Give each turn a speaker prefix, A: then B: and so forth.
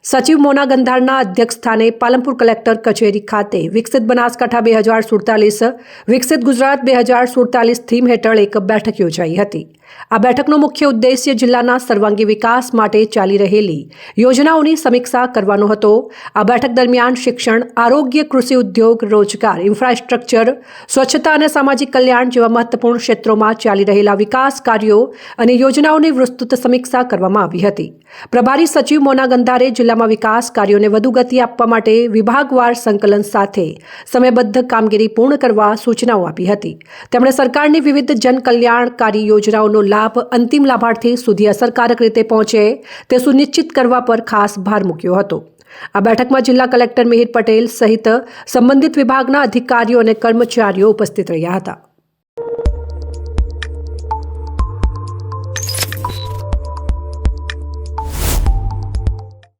A: સચિવ મોના ગંધારના અધ્યક્ષસ્થાને પાલનપુર કલેક્ટર કચેરી ખાતે વિકસિત બનાસકાંઠા 2047 વિકસિત ગુજરાત 2047 થીમ હેઠળ એક બેઠક યોજાઈ હતી। આ બેઠકનો મુખ્ય ઉદ્દેશ્ય જિલ્લાના સર્વાંગી વિકાસ માટે ચાલી રહેલી યોજનાઓની સમીક્ષા કરવાનો હતો। આ બેઠક દરમિયાન શિક્ષણ, આરોગ્ય, કૃષિ ઉદ્યોગ, રોજગાર, ઇન્ફ્રાસ્ટ્રક્ચર, સ્વચ્છતા અને સામાજિક કલ્યાણ જેવા મહત્વપૂર્ણ ક્ષેત્રોમાં ચાલી રહેલા વિકાસ કાર્યો અને યોજનાઓની વિસ્તૃત સમીક્ષા કરવામાં આવી હતી। પ્રભારી સચિવ મોના ગંધારે જિલ્લામાં વિકાસ કાર્યોને વધુ ગતિ આપવા માટે વિભાગવાર સંકલન સાથે સમયબદ્ધ કામગીરી પૂર્ણ કરવા સૂચનાઓ આપી હતી। તેમણે સરકારની વિવિધ જનકલ્યાણકારી યોજનાઓનો લાભ અંતિમ લાભાર્થી સુધી અસરકારક રીતે પહોંચે તે સુનિશ્ચિત કરવા પર ખાસ ભાર મૂક્યો હતો। આ બેઠકમાં જિલ્લા કલેક્ટર મિહિર પટેલ સહિત સંબંધિત વિભાગના અધિકારીઓ અને કર્મચારીઓ ઉપસ્થિત રહ્યા હતા।